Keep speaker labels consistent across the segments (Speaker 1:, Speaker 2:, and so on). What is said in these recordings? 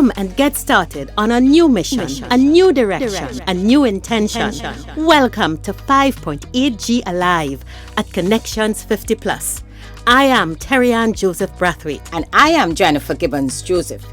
Speaker 1: Come and get started on a new mission, a new direction, a new intention. Welcome to 5.8G Alive at Connections 50 Plus. I am Terri-Ann Joseph Brathwaite.
Speaker 2: And I am Jennifer Gibbons Joseph,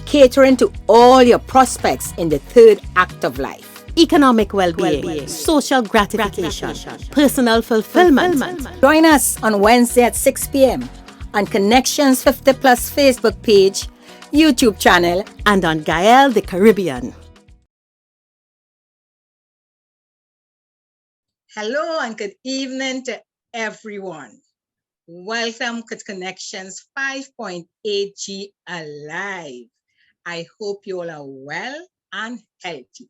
Speaker 2: catering to all your prospects in the third act of life.
Speaker 1: Economic well-being, social gratification, personal fulfillment.
Speaker 2: Join us on Wednesday at 6 p.m. on Connections 50 Plus Facebook page, YouTube channel,
Speaker 1: and on Gael the Caribbean.
Speaker 3: Hello and good evening to everyone. Welcome to Connections 5.8G Alive. I hope you all are well and healthy.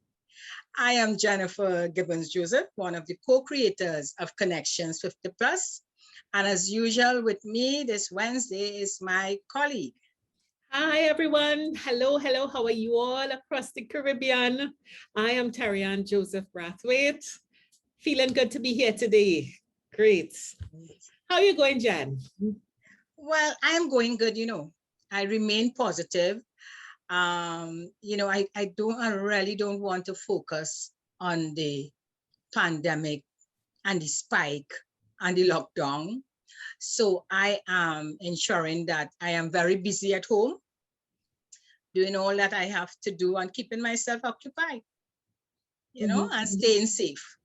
Speaker 3: I am Jennifer Gibbons Joseph, one of the co-creators of Connections 50 Plus. And as usual with me this Wednesday is my colleague.
Speaker 4: Hi, everyone. Hello. How are you all across the Caribbean? I am Terri-Ann Joseph Brathwaite. Feeling good to be here today. Great. How are you going, Jen?
Speaker 3: Well, I'm going good, I remain positive. I really don't want to focus on the pandemic and the spike and the lockdown. So I am ensuring that I am very busy at home, doing all that I have to do and keeping myself occupied, and staying safe.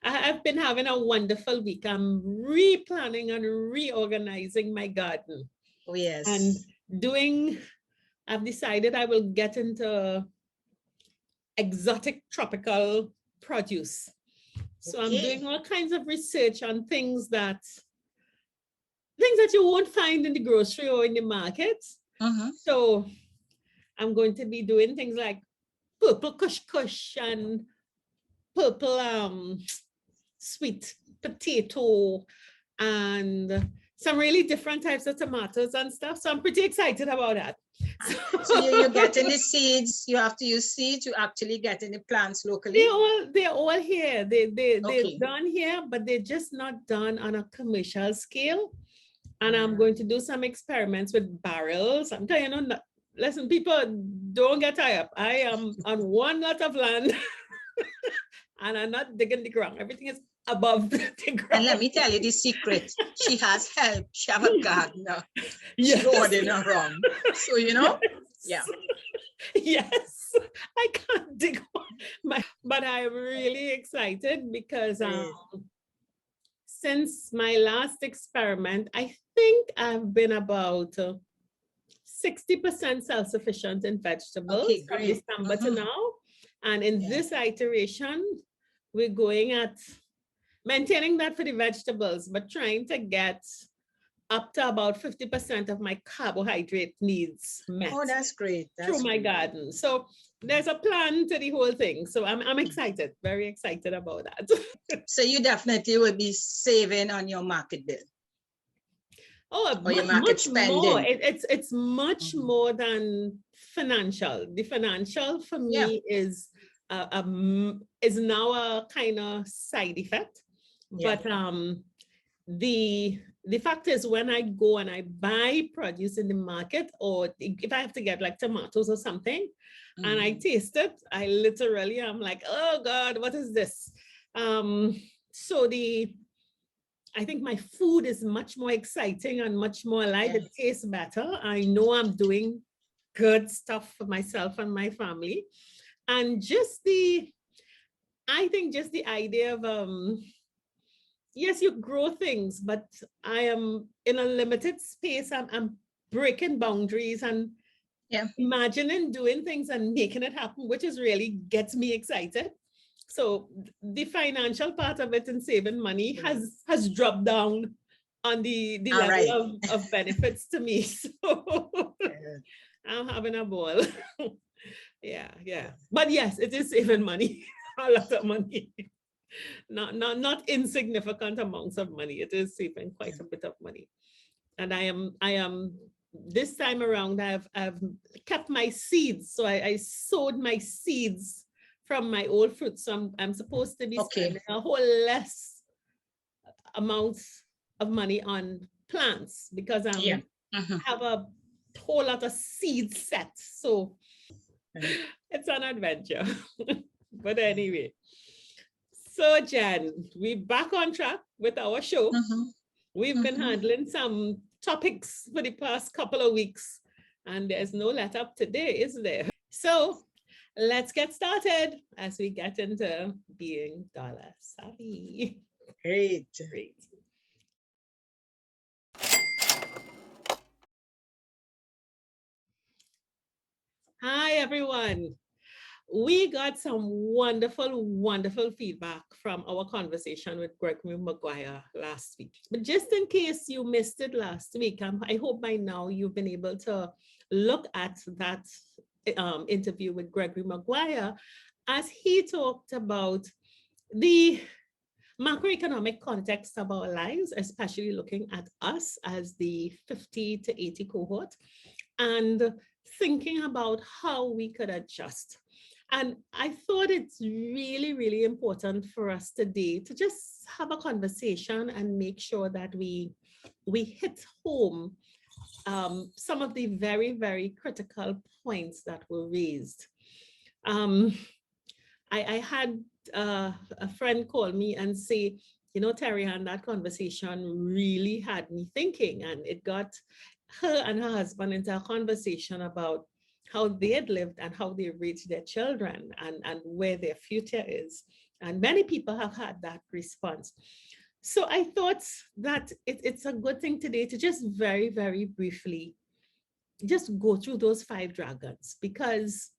Speaker 4: I've been having a wonderful week. I'm replanning and reorganizing my garden.
Speaker 3: Oh, yes.
Speaker 4: And I've decided I will get into exotic tropical produce. So I'm doing all kinds of research on things that you won't find in the grocery or in the market. So I'm going to be doing things like purple kush and purple sweet potato and some really different types of tomatoes and stuff. So I'm pretty excited about that.
Speaker 3: So you're getting the seeds. You have to use seeds. You actually getting the plants locally.
Speaker 4: They're all here. They're done here, but they're just not done on a commercial scale. And I'm going to do some experiments with barrels. I'm telling you, listen, people, don't get tired up. I am on one lot of land and I'm not digging the ground. Everything is above the ground.
Speaker 3: And let me tell you the secret. She has help. She have a gardener.
Speaker 4: Yes.
Speaker 3: She's ordering around. So, yeah.
Speaker 4: Yes, I can't dig one. But I'm really excited because since my last experiment, I think I've been about 60% self-sufficient in vegetables from December to now. And in this iteration, we're going at maintaining that for the vegetables, but trying to get up to about 50% of my carbohydrate needs met.
Speaker 3: Oh, that's great.
Speaker 4: Through my garden. So there's a plan to the whole thing. So I'm excited, very excited about that.
Speaker 3: So you definitely will be saving on your market bill.
Speaker 4: Oh,
Speaker 3: or your market spending.
Speaker 4: More. It's much more than financial. The financial for me is now a kind of side effect. But the fact is, when I go and I buy produce in the market, or if I have to get like tomatoes or something, and I taste it, I'm like, oh God, what is this? So I think my food is much more exciting and much more alive. It tastes better. I know I'm doing good stuff for myself and my family. And just the idea of, yes, you grow things, but I am in a limited space. I'm breaking boundaries and imagining doing things and making it happen, which is really gets me excited. So the financial part of it and saving money has dropped down on the level of benefits to me. So I'm having a ball. Yeah. But yes, it is saving money, a lot of money. Not insignificant amounts of money. It is saving quite a bit of money. And I am this time around, I've kept my seeds. So I sowed my seeds from my old fruit. So I'm supposed to be spending a whole less amount of money on plants because I have a whole lot of seeds set. So it's an adventure. But anyway, so Jen, we're back on track with our show. We've been handling some topics for the past couple of weeks, and there's no let up today, is there? So let's get started as we get into being dollar savvy.
Speaker 3: Great.
Speaker 4: Hi, everyone. We got some wonderful feedback from our conversation with Gregory McGuire last week. But just in case you missed it last week, I hope by now you've been able to look at that interview with Gregory McGuire as he talked about the macroeconomic context of our lives, especially looking at us as the 50 to 80 cohort and thinking about how we could adjust. And I thought it's really important for us today to just have a conversation and make sure that we hit home some of the very critical points that were raised. I had a friend call me and say, you know, Terri-Ann, that conversation really had me thinking, and it got her and her husband into a conversation about how they had lived and how they raised their children and where their future is. And many people have had that response. So I thought that it's a good thing today to just very briefly just go through those 5 dragons, because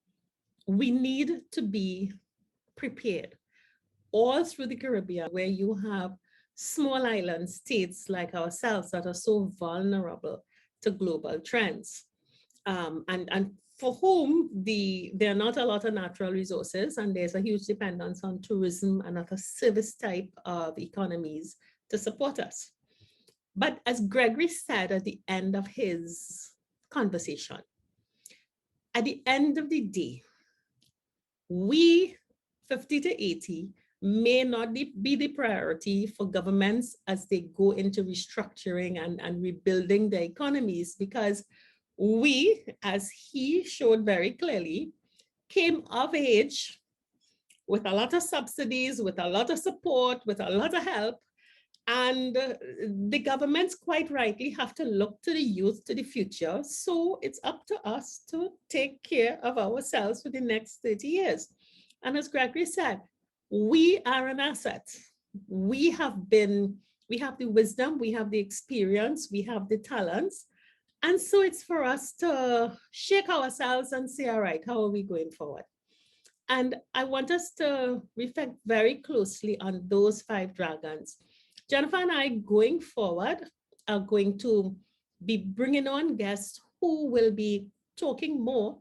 Speaker 4: we need to be prepared all through the Caribbean, where you have small island states like ourselves that are so vulnerable to global trends. And for whom there are not a lot of natural resources, and there's a huge dependence on tourism and other service type of economies to support us. But as Gregory said at the end of his conversation, at the end of the day, we 50 to 80 may not be the priority for governments as they go into restructuring and rebuilding their economies, because we, as he showed very clearly, came of age with a lot of subsidies, with a lot of support, with a lot of help. And the governments quite rightly have to look to the youth, to the future. So it's up to us to take care of ourselves for the next 30 years. And as Gregory said, we are an asset. We have the wisdom, we have the experience, we have the talents. And so it's for us to shake ourselves and say, all right, how are we going forward? And I want us to reflect very closely on those 5 dragons. Jennifer and I, going forward, are going to be bringing on guests who will be talking more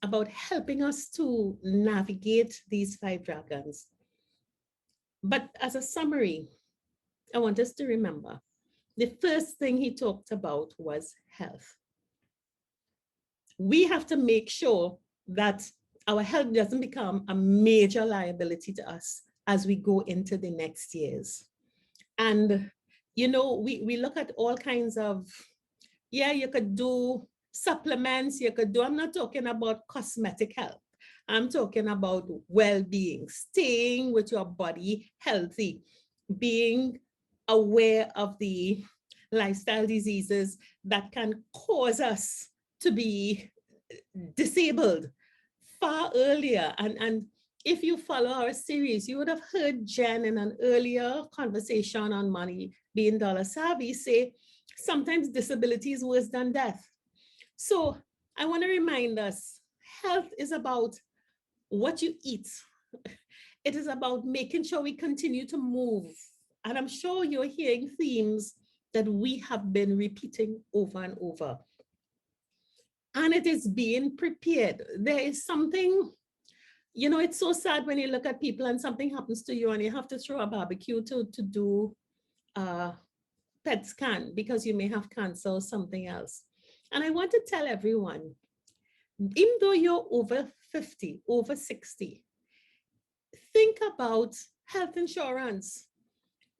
Speaker 4: about helping us to navigate these 5 dragons. But as a summary, I want us to remember, the first thing he talked about was health. We have to make sure that our health doesn't become a major liability to us as we go into the next years. And, you know, we look at all kinds of, you could do supplements, I'm not talking about cosmetic health. I'm talking about well-being, staying with your body healthy, being aware of the lifestyle diseases that can cause us to be disabled far earlier. And if you follow our series, you would have heard Jen in an earlier conversation on money being dollar savvy say, sometimes disability is worse than death. So I want to remind us, health is about what you eat. It is about making sure we continue to move. And I'm sure you're hearing themes that we have been repeating over and over. And it is being prepared. There is something, you know, it's so sad when you look at people and something happens to you and you have to throw a barbecue to do a PET scan because you may have cancer or something else. And I want to tell everyone, even though you're over 50, over 60, think about health insurance.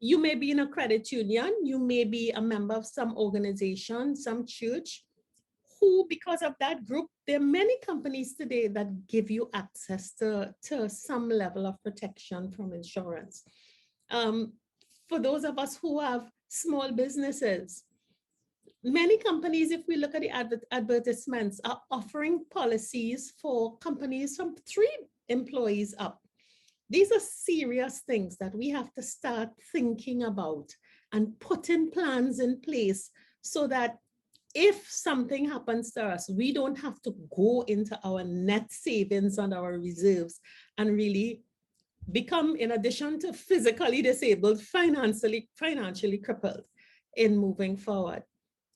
Speaker 4: You may be in a credit union, you may be a member of some organization, some church. who, because of that group, there are many companies today that give you access to some level of protection from insurance. For those of us who have small businesses, many companies, if we look at the advertisements, are offering policies for companies from 3 employees up. These are serious things that we have to start thinking about and putting plans in place so that if something happens to us, we don't have to go into our net savings and our reserves and really become, in addition to physically disabled, financially crippled in moving forward.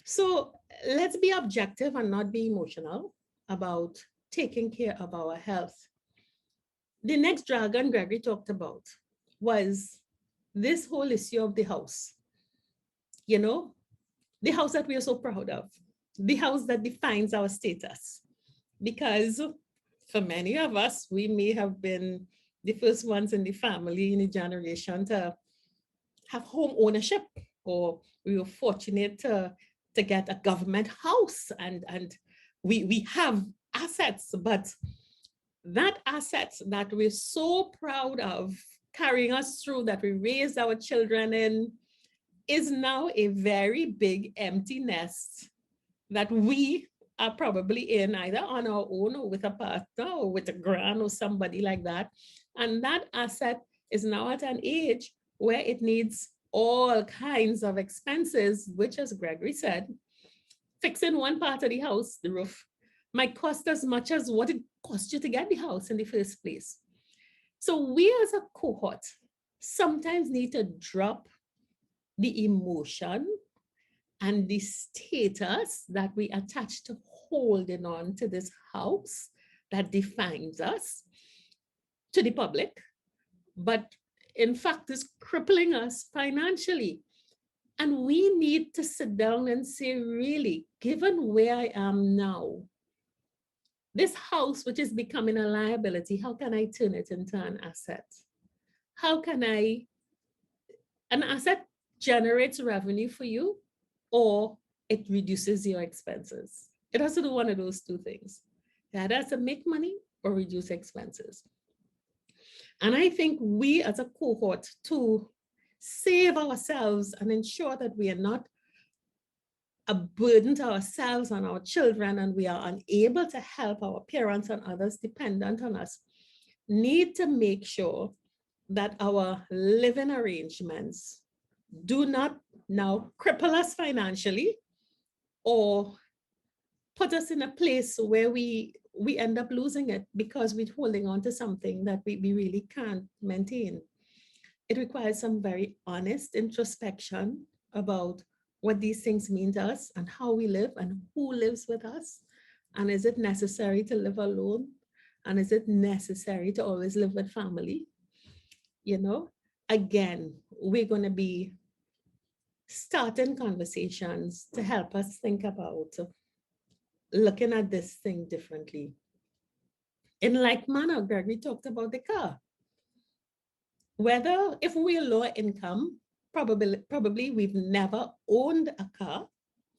Speaker 4: So let's be objective and not be emotional about taking care of our health. The next dragon Gregory talked about was this whole issue of the house. You know, the house that we are so proud of, the house that defines our status. Because for many of us, we may have been the first ones in the family, in the generation, to have home ownership, or we were fortunate to get a government house, and we have assets, but that assets that we're so proud of carrying us through, that we raised our children in, is now a very big empty nest that we are probably in either on our own or with a partner or with a grand or somebody like that. And that asset is now at an age where it needs all kinds of expenses, which, as Gregory said, fixing one part of the house, the roof, might cost as much as what it cost you to get the house in the first place. So we as a cohort sometimes need to drop the emotion and the status that we attach to holding on to this house that defines us to the public, but in fact is crippling us financially. And we need to sit down and say, really, given where I am now, this house, which is becoming a liability, how can I turn it into an asset? How can an asset generates revenue for you, or it reduces your expenses? It has to do one of those 2 things. That has to make money or reduce expenses. And I think we as a cohort, to save ourselves and ensure that we are not a burden to ourselves and our children, and we are unable to help our parents and others dependent on us, need to make sure that our living arrangements do not now cripple us financially or put us in a place where we end up losing it because we're holding on to something that we really can't maintain. It requires some very honest introspection about what these things mean to us and how we live and who lives with us. And is it necessary to live alone? And is it necessary to always live with family? You know, again, we're going to be starting conversations to help us think about looking at this thing differently. In like manner, Gregory talked about the car. Whether, if we're lower income, probably we've never owned a car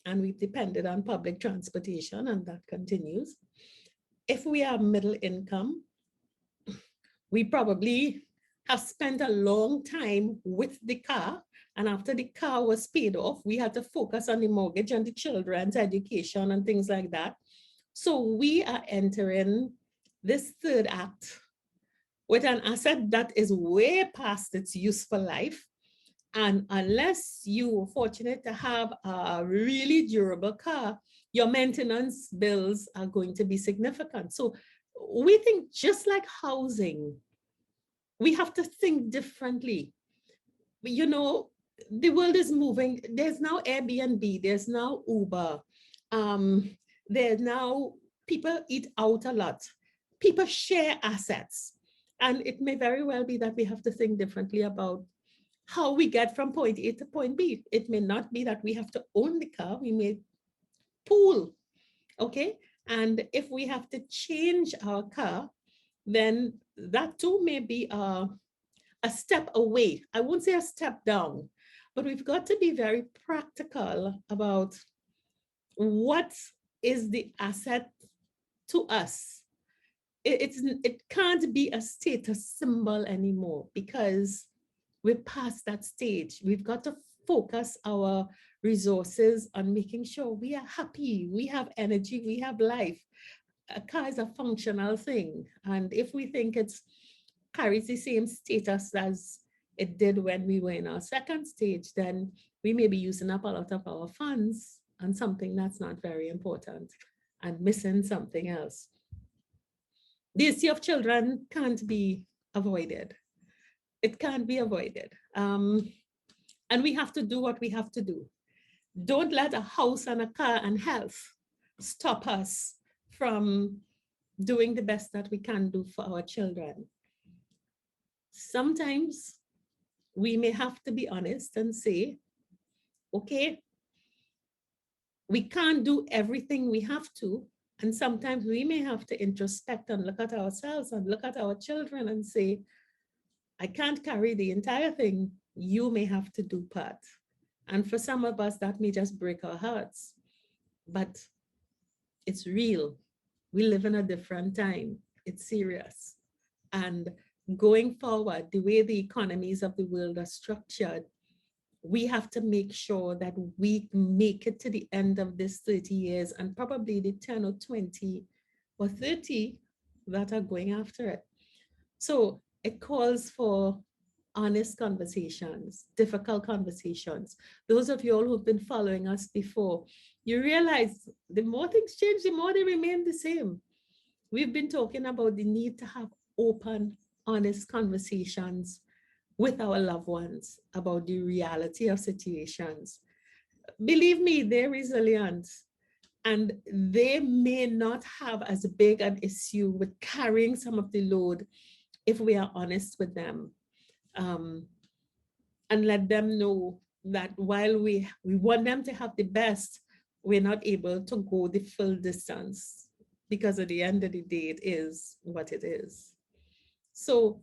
Speaker 4: and we've depended on public transportation, and that continues. If we are middle income, we probably have spent a long time with the car, and after the car was paid off, we had to focus on the mortgage and the children's education and things like that. So we are entering this third act with an asset that is way past its useful life. And unless you are fortunate to have a really durable car, your maintenance bills are going to be significant. So we think, just like housing, we have to think differently. You know, the world is moving. There's now Airbnb, there's now Uber. There's now, people eat out a lot. People share assets. And it may very well be that we have to think differently about how we get from point A to point B. It may not be that we have to own the car, we may pool, okay? And if we have to change our car, then that too may be a step away. I won't say a step down, but we've got to be very practical about what is the asset to us. It can't be a status symbol anymore because we're past that stage. We've got to focus our resources on making sure we are happy, we have energy, we have life. A car is a functional thing. And if we think it's carries the same status as it did when we were in our second stage, then we may be using up a lot of our funds on something that's not very important and missing something else. The issue of children can't be avoided. It can't be avoided. And we have to do what we have to do. Don't let a house and a car and health stop us from doing the best that we can do for our children. Sometimes we may have to be honest and say, okay, we can't do everything we have to. And sometimes we may have to introspect and look at ourselves and look at our children and say, I can't carry the entire thing. You may have to do part. And for some of us, that may just break our hearts. But it's real. We live in a different time. It's serious. And going forward, the way the economies of the world are structured, we have to make sure that we make it to the end of this 30 years and probably the 10 or 20 or 30 that are going after it. So it calls for honest conversations, difficult conversations. Those of you all who've been following us before, you realize the more things change, the more they remain the same. We've been talking about the need to have open, honest conversations with our loved ones about the reality of situations. Believe me, they're resilient and they may not have as big an issue with carrying some of the load if we are honest with them. And let them know that while we want them to have the best, we're not able to go the full distance because at the end of the day, it is what it is. So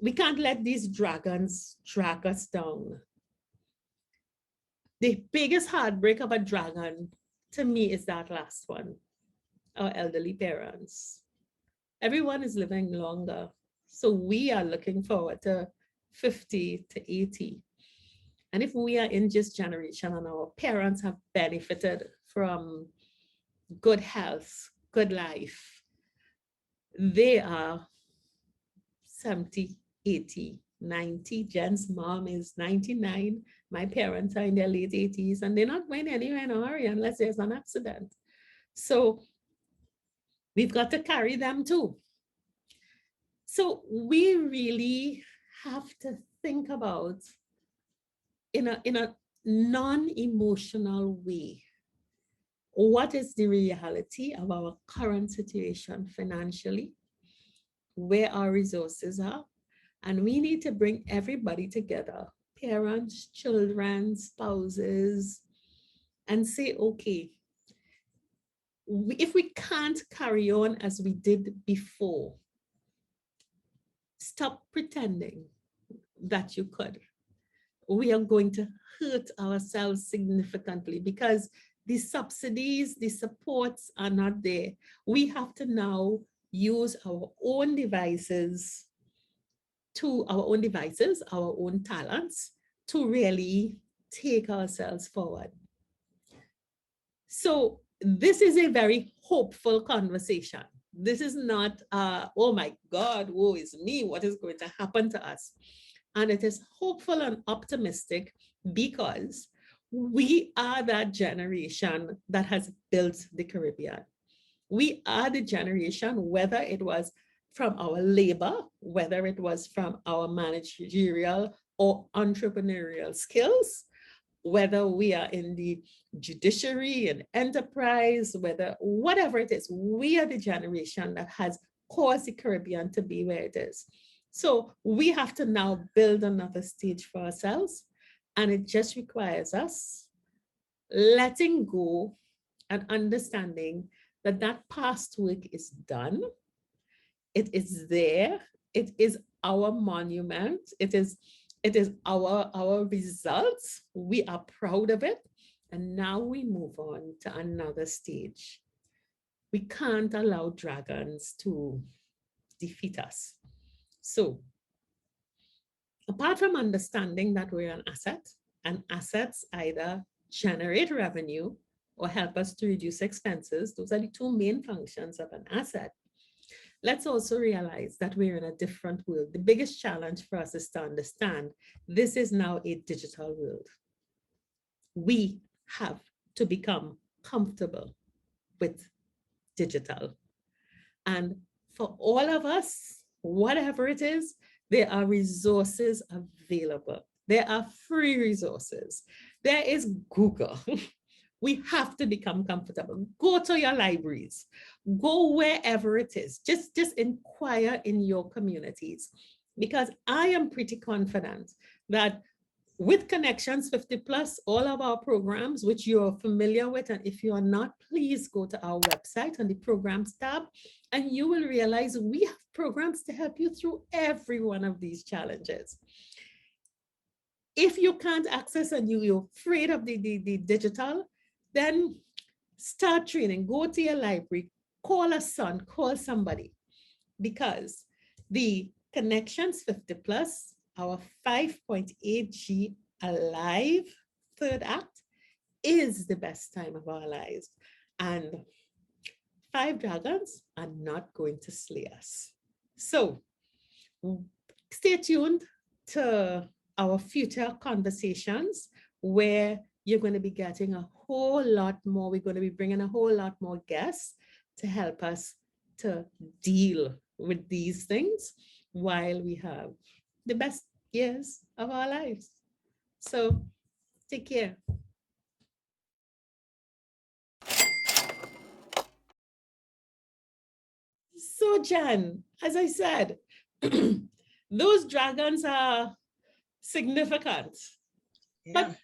Speaker 4: we can't let these dragons drag us down. The biggest heartbreak of a dragon to me is that last one, our elderly parents. Everyone is living longer. So we are looking forward to 50 to 80. And if we are in this generation and our parents have benefited from good health, good life, they are 70, 80, 90. Jen's mom is 99. My parents are in their late 80s and they're not going anywhere in a hurry unless there's an accident. So we've got to carry them too. So we really have to think about in a non-emotional way, what is the reality of our current situation financially, where our resources are, and we need to bring everybody together, parents, children, spouses, and say, okay, if we can't carry on as we did before, stop pretending that you could. We are going to hurt ourselves significantly because the subsidies, the supports are not there. We have to now use our own devices, our own talents to really take ourselves forward. So this is a very hopeful conversation. This is not, oh my God, woe is me, what is going to happen to us? And it is hopeful and optimistic because we are that generation that has built the Caribbean. We are the generation, whether it was from our labor, whether it was from our managerial or entrepreneurial skills, whether we are in the judiciary and enterprise, whatever it is, we are the generation that has caused the Caribbean to be where it is. So we have to now build another stage for ourselves. And it just requires us letting go and understanding that that past work is done. It is there. It is our monument. It is our results. We are proud of it. And now we move on to another stage. We can't allow dragons to defeat us. So apart from understanding that we're an asset, and assets either generate revenue or help us to reduce expenses, those are the two main functions of an asset. Let's also realize that we're in a different world. The biggest challenge for us is to understand this is now a digital world. We have to become comfortable with digital. And for all of us, whatever it is, there are resources available. There are free resources. There is Google. We have to become comfortable. Go to your libraries. Go wherever it is. Just inquire in your communities. Because I am pretty confident that with Connections 50 Plus, all of our programs, which you're familiar with, and if you are not, please go to our website on the programs tab, and you will realize we have programs to help you through every one of these challenges. If you can't access and you're afraid of the digital, then start training, go to your library, call a son, call somebody, because the Connections 50 Plus, our 5.8G Alive third act, is the best time of our lives. And 5 dragons are not going to slay us. So stay tuned to our future conversations where you're going to be getting a whole lot more. We're going to be bringing a whole lot more guests to help us to deal with these things while we have the best years of our lives. So take care. So Jan, as I said, those dragons are significant, but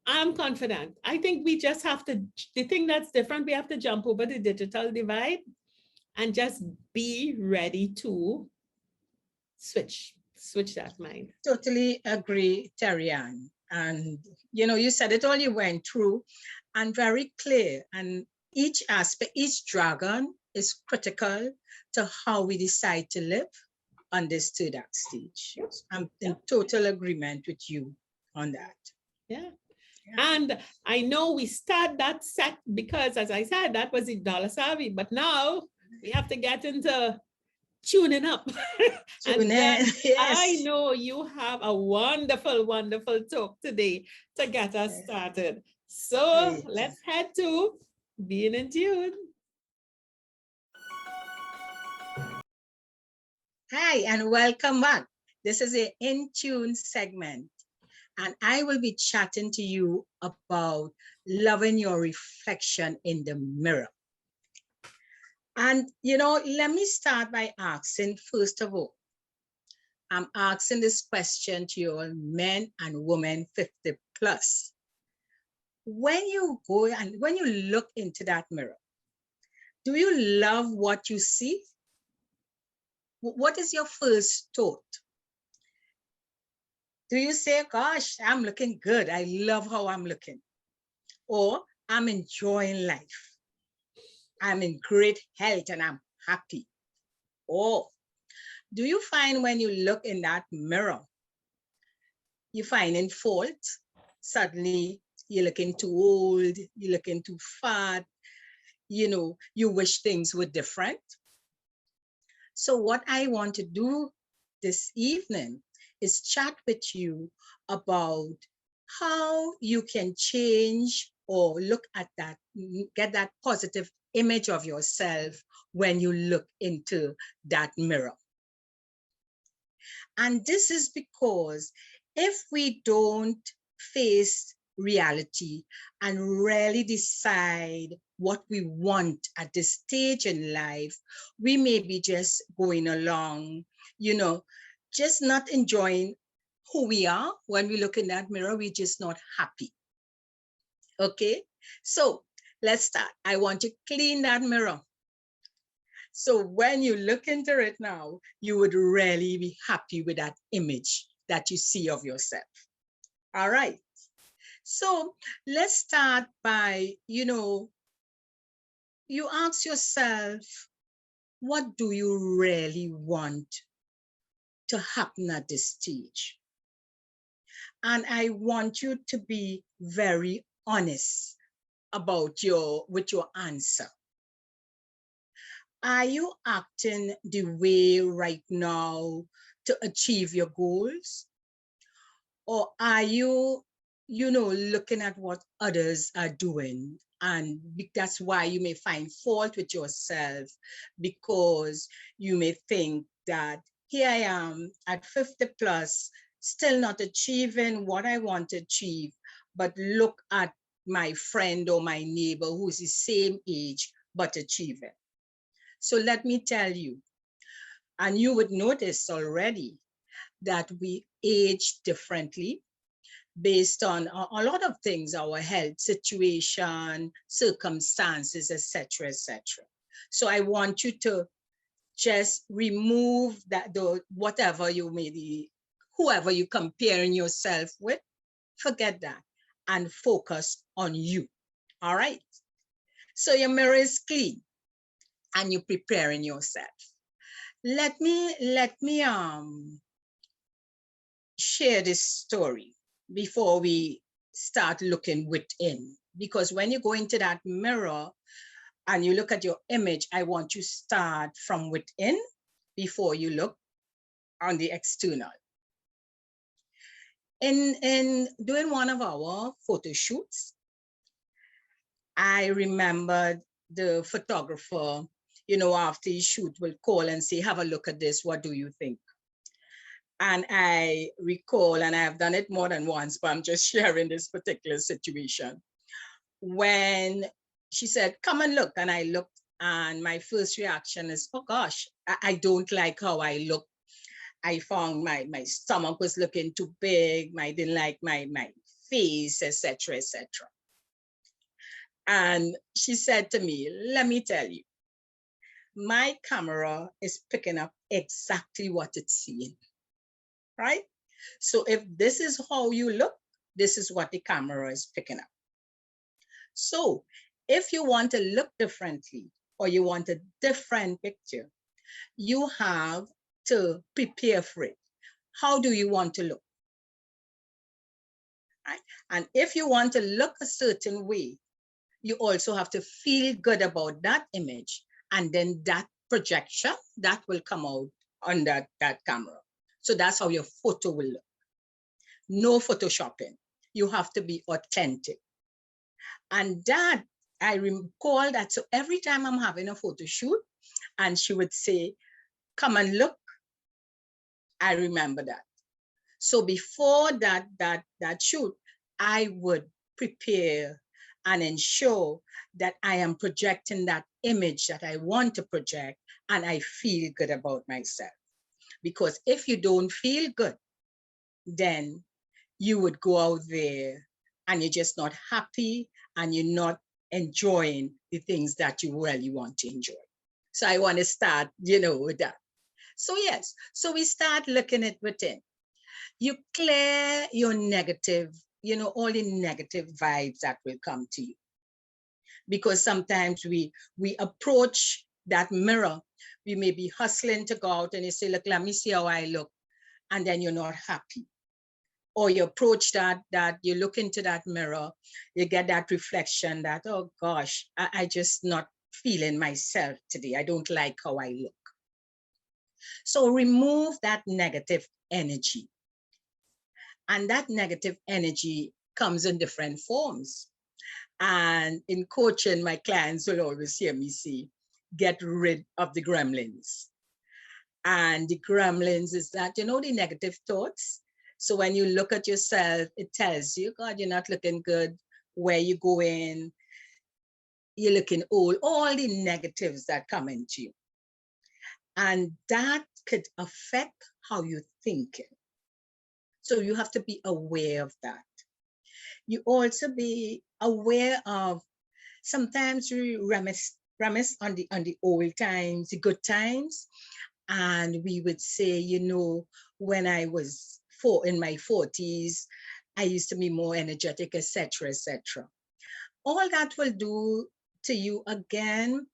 Speaker 4: I'm confident. I think we just have to, the thing that's different, we have to jump over the digital divide and just be ready to switch that mind.
Speaker 3: Totally agree, Terri-Ann. And, you said it all, you went through, and very clear. And each aspect, each dragon is critical to how we decide to live on this third act stage. Yes. I'm in total agreement with you on that.
Speaker 4: Yeah. And I know we start that set because, as I said, that was the dollar savvy, but now we have to get into tuning up. And yes. I know you have a wonderful, wonderful talk today to get us started. So let's head to being in tune.
Speaker 3: Hi, and welcome back. This is a In Tune segment, and I will be chatting to you about loving your reflection in the mirror. And, let me start by asking, first of all, I'm asking this question to you all, men and women 50 plus. When you go and when you look into that mirror, do you love what you see? What is your first thought? Do you say, gosh, I'm looking good. I love how I'm looking. Or I'm enjoying life. I'm in great health and I'm happy. Or do you find when you look in that mirror, you find in fault? Suddenly you're looking too old, you're looking too fat, you wish things were different. So what I want to do this evening is chat with you about how you can change or look at that, get that positive image of yourself when you look into that mirror. And this is because if we don't face reality and really decide what we want at this stage in life, we may be just going along, just not enjoying who we are. When we look in that mirror, we're just not happy. Okay, so let's start. I want to clean that mirror. So when you look into it now, you would really be happy with that image that you see of yourself. All right. So let's start by, you ask yourself, what do you really want to happen at this stage? And I want you to be very honest with your answer. Are you acting the way right now to achieve your goals? Or are you, looking at what others are doing? And that's why you may find fault with yourself, because you may think that here I am at 50 plus, still not achieving what I want to achieve, but look at my friend or my neighbor who's the same age, but achieving. So let me tell you, and you would notice already that we age differently based on a lot of things, our health situation, circumstances, etc., etc. So I want you to just remove that, whatever you may be, whoever you're comparing yourself with, forget that and focus on you. All right. So your mirror is clean and you're preparing yourself. Let me share this story before we start looking within, because when you go into that mirror and you look at your image, I want you to start from within before you look on the external. In doing one of our photo shoots, I remembered the photographer, after he shoot will call and say, have a look at this, what do you think? And I recall, and I've done it more than once, but I'm just sharing this particular situation. When she said, come and look, and I looked, and my first reaction is, oh gosh, I don't like how I look. I found my stomach was looking too big. I didn't like my face, etc., etc. And she said to me, let me tell you, my camera is picking up exactly what it's seeing. Right? So if this is how you look, this is what the camera is picking up. So if you want to look differently or you want a different picture, you have to prepare for it. How do you want to look? Right? And if you want to look a certain way, you also have to feel good about that image, and then that projection, that will come out on that camera. So that's how your photo will look. No photoshopping. You have to be authentic. And that, I recall that, so every time I'm having a photo shoot and she would say, come and look, I remember that. So before that shoot, I would prepare and ensure that I am projecting that image that I want to project, and I feel good about myself. Because if you don't feel good, then you would go out there and you're just not happy and you're not enjoying the things that you really want to enjoy. So I want to start, with that. So yes, so we start looking at within. You clear your negative, all the negative vibes that will come to you. Because sometimes we approach that mirror, we may be hustling to go out and you say, look, let me see how I look. And then you're not happy. Or you approach that you look into that mirror, you get that reflection that, oh gosh, I just not feeling myself today. I don't like how I look. So remove that negative energy. And that negative energy comes in different forms. And in coaching, my clients will always hear me say, get rid of the gremlins. And the gremlins is that, the negative thoughts. So when you look at yourself, it tells you, God, you're not looking good. Where you going? You're looking old. All the negatives that come into you. And that could affect how you're thinking. So you have to be aware of that. You also be aware of, sometimes we reminisce on the old times, the good times. And we would say, when I was in my 40s, I used to be more energetic, etc., etc. All that will do to you again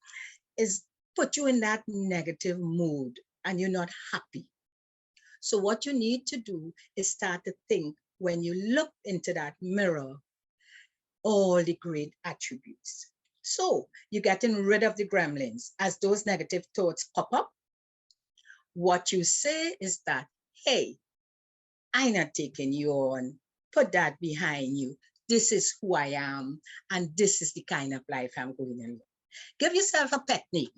Speaker 3: is put you in that negative mood and you're not happy. So what you need to do is start to think when you look into that mirror, all the great attributes. So you're getting rid of the gremlins. As those negative thoughts pop up, what you say is that, hey, I'm not taking you on. Put that behind you. This is who I am, and this is the kind of life I'm going to live. Give yourself a pet name.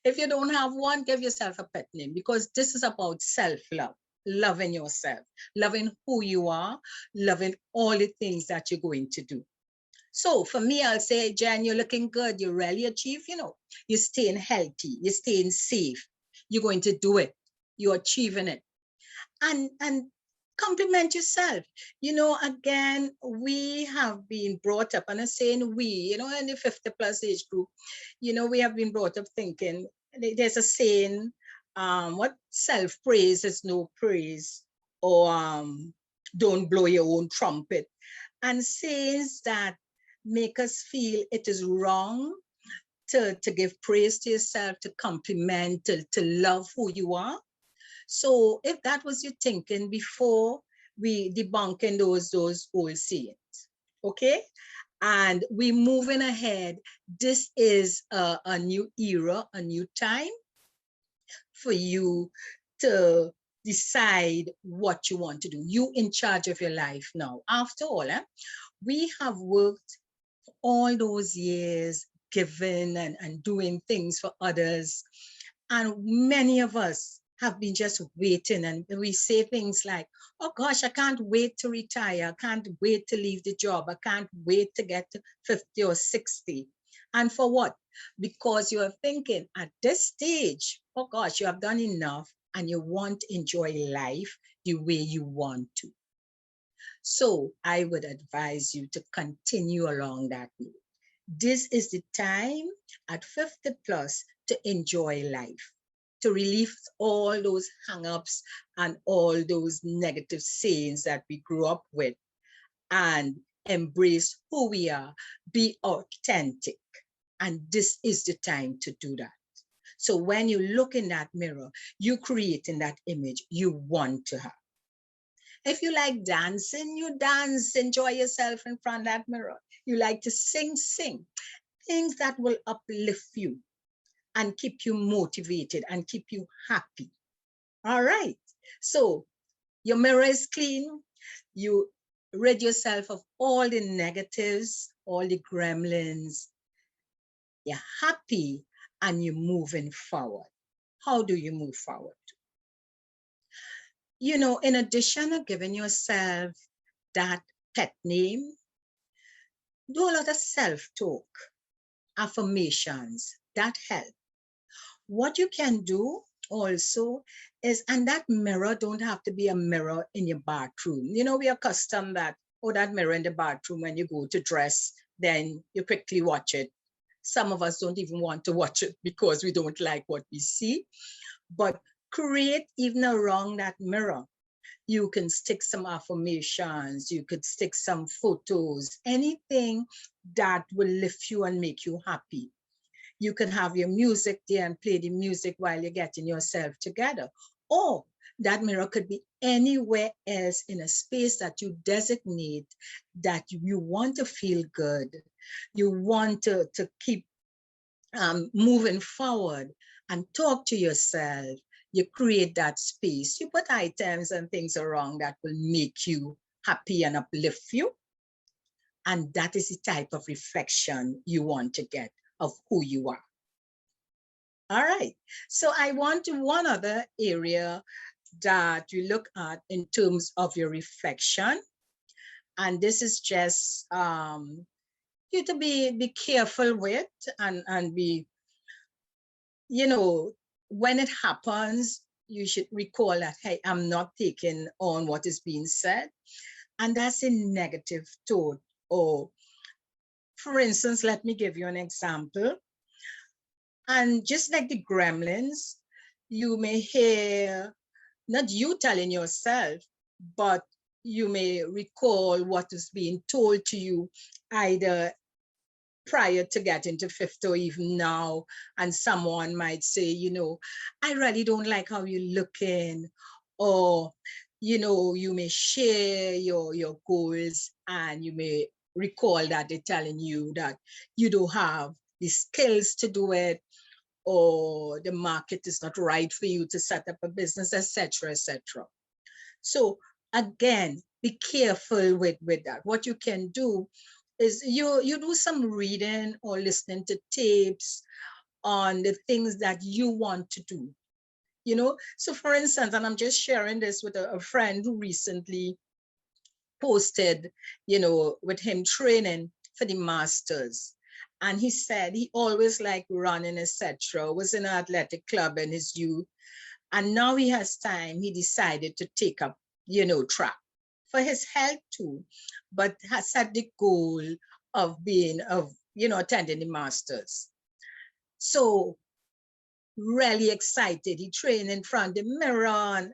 Speaker 3: If you don't have one, give yourself a pet name, because this is about self-love, loving yourself, loving who you are, loving all the things that you're going to do. So for me, I'll say, Jen, you're looking good. You really achieve, you're staying healthy, you're staying safe. You're going to do it. You're achieving it. And compliment yourself. Again, we have been brought up, and I'm saying we, in the 50 plus age group, we have been brought up thinking, there's a saying, what self-praise is no praise, or don't blow your own trumpet, and sayings that make us feel it is wrong to give praise to yourself, to compliment, to love who you are. So if that was your thinking before, we debunking those old sayings, okay? And we moving ahead. This is a new era, a new time for you to decide what you want to do. You in charge of your life now. After all, we have worked all those years giving and doing things for others. And many of us have been just waiting, and we say things like, oh gosh, I can't wait to retire. I can't wait to leave the job. I can't wait to get to 50 or 60. And for what? Because you are thinking at this stage, oh gosh, you have done enough and you want to enjoy life the way you want to. So I would advise you to continue along that route. This is the time at 50 plus to enjoy life, to relieve all those hang-ups and all those negative sayings that we grew up with, and embrace who we are, be authentic. And this is the time to do that. So when you look in that mirror, you creating that image you want to have. If you like dancing, you dance, enjoy yourself in front of that mirror. You like to sing, sing. Things that will uplift you and keep you motivated and keep you happy. All right. So your mirror is clean. You rid yourself of all the negatives, all the gremlins. You're happy and you're moving forward. How do you move forward? In addition to giving yourself that pet name, do a lot of self-talk, affirmations, that help. What you can do also is, and that mirror don't have to be a mirror in your bathroom. We are accustomed that, that mirror in the bathroom, when you go to dress, then you quickly watch it. Some of us don't even want to watch it because we don't like what we see. But create even around that mirror. You can stick some affirmations, you could stick some photos, anything that will lift you and make you happy. You can have your music there and play the music while you're getting yourself together. Or that mirror could be anywhere else in a space that you designate, that you want to feel good. You want to keep moving forward and talk to yourself. You create that space. You put items and things around that will make you happy and uplift you. And that is the type of reflection you want to get of who you are. All right. So I want to one other area that you look at in terms of your reflection. And this is just you to be careful with and be, when it happens, you should recall that, hey, I'm not taking on what is being said. And that's a negative thought. Or, for instance, let me give you an example. And just like the gremlins, you may hear, not you telling yourself, but you may recall what is being told to you either prior to getting to 50 or even now, and someone might say, I really don't like how you're looking, or you may share your goals and you may recall that they're telling you that you don't have the skills to do it, or the market is not right for you to set up a business, etc., etc. So again, be careful with that. What you can do is you do some reading or listening to tapes on the things that you want to do. So for instance, and I'm just sharing this with a friend who recently posted, with him training for the masters. And he said he always liked running, etc., was in an athletic club in his youth. And now he has time, he decided to take up, track for his health too, but has set the goal of attending the masters. So really excited. He trained in front of the mirror and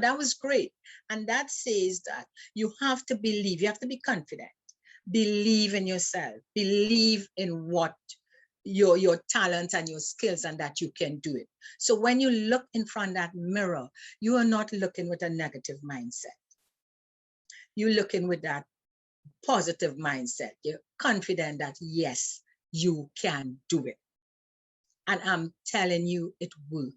Speaker 3: that was great. And that says that you have to believe, you have to be confident, believe in yourself, believe in what your talents and your skills, and that you can do it. So when you look in front of that mirror, you are not looking with a negative mindset. You're looking with that positive mindset. You're confident that yes, you can do it. And I'm telling you, it works.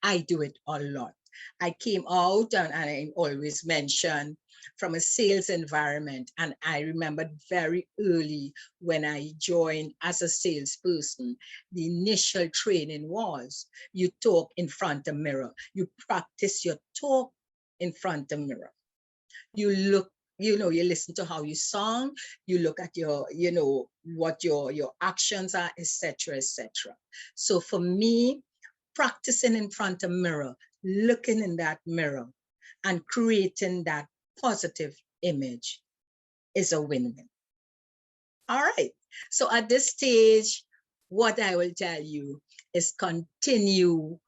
Speaker 3: I do it a lot. I came out, and I always mention, from a sales environment. And I remembered very early when I joined as a salesperson, the initial training was you talk in front of mirror. You practice your talk in front of mirror. You look, you listen to how you sound, you look at your, what your actions are, etc., etc. So for me, practicing in front of mirror, looking in that mirror and creating that positive image is a win-win. All right. So at this stage, what I will tell you is continue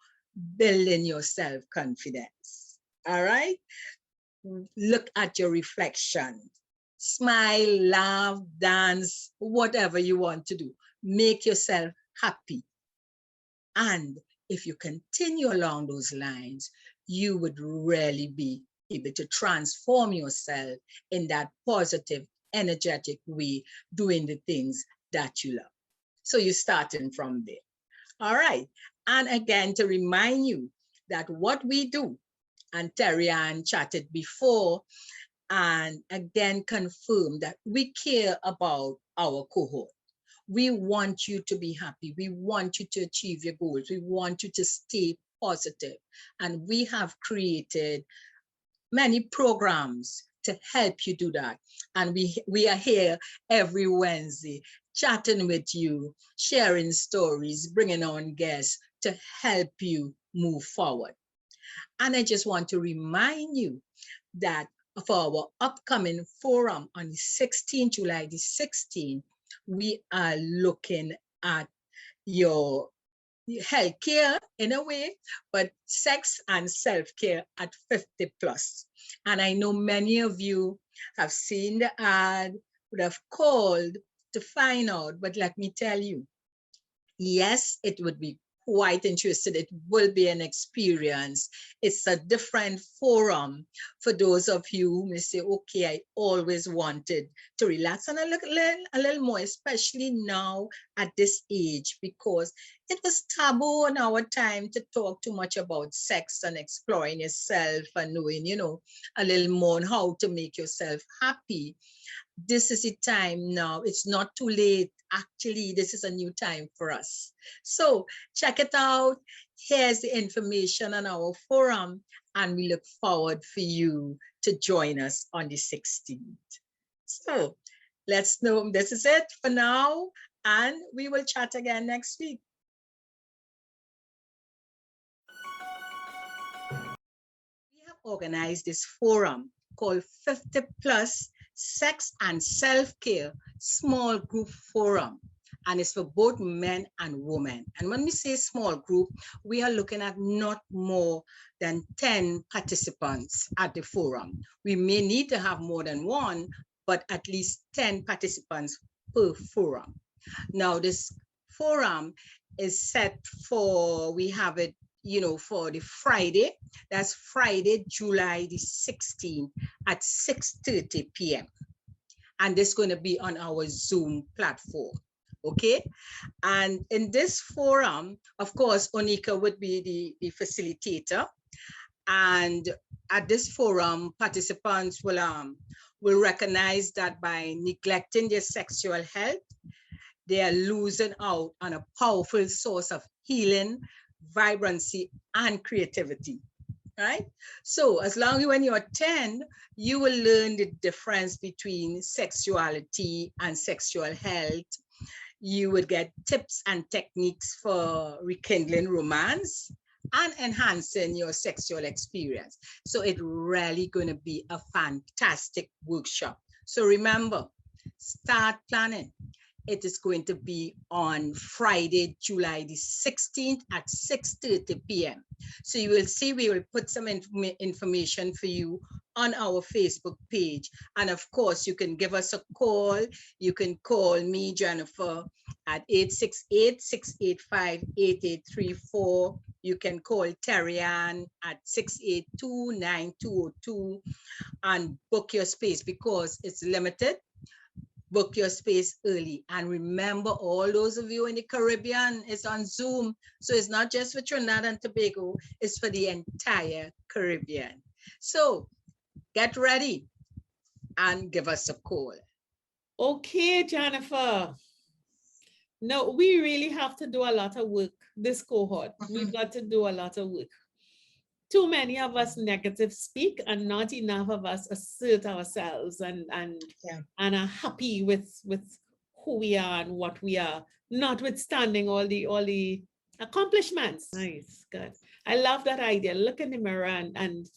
Speaker 3: building your self-confidence. All right. Look at your reflection. Smile, laugh, dance, whatever you want to do. Make yourself happy. And if you continue along those lines, you would really be able to transform yourself in that positive, energetic way, doing the things that you love. So you're starting from there. All right. And again, to remind you that what we do, and Terri-Ann chatted before, and again confirmed that we care about our cohort. We want you to be happy. We want you to achieve your goals. We want you to stay positive. And we have created many programs to help you do that. And we are here every Wednesday chatting with you, sharing stories, bringing on guests to help you move forward. And I just want to remind you that for our upcoming forum on the 16th, July the 16th, we are looking at your healthcare in a way, but sex and self-care at 50 plus. And I know many of you have seen the ad, would have called to find out, but let me tell you, yes, it would be quite interested. It will be an experience. It's a different forum for those of you who may say, okay, I always wanted to relax and a little more, especially now at this age, because it was taboo in our time to talk too much about sex and exploring yourself and knowing, a little more on how to make yourself happy. This is the time now. It's not too late. Actually, this is a new time for us. So check it out. Here's the information on our forum, and we look forward for you to join us on the 16th. So let's know. This is it for now, and we will chat again next week. We have organized this forum called 50 Plus Sex and Self-Care Small Group Forum. and it's for both men and women. And when we say small group, we are looking at not more than 10 participants at the forum. We may need to have more than one, but at least 10 participants per forum. Now, this forum is set for, we have it, for the Friday. That's Friday, July the 16th at 6:30 p.m. And this is going to be on our Zoom platform. Okay. And in this forum, of course, Onika would be the facilitator. And at this forum, participants will recognize that by neglecting their sexual health, they are losing out on a powerful source of healing, vibrancy, and creativity. Right? So as long as when you attend, you will learn the difference between sexuality and sexual health. You would get tips and techniques for rekindling romance and enhancing your sexual experience. So it's really going to be a fantastic workshop. So remember, start planning. It is going to be on Friday, July the 16th at 6:30 p.m. So you will see, we will put some information for you on our Facebook page. And of course, you can give us a call. You can call me, Jennifer, at 868-685-8834. You can call Terri-Ann at 682-9202 and book your space because it's limited. Book your space early. And remember, all those of you in the Caribbean, it's on Zoom. So it's not just for Trinidad and Tobago, it's for the entire Caribbean. So get ready and give us a call.
Speaker 4: Okay, Jennifer. No, we really have to do a lot of work, this cohort. We've got to do a lot of work. Too many of us negative speak and not enough of us assert ourselves and are happy with who we are and what we are, notwithstanding all the accomplishments. Nice, good. I love that idea. Look in the mirror and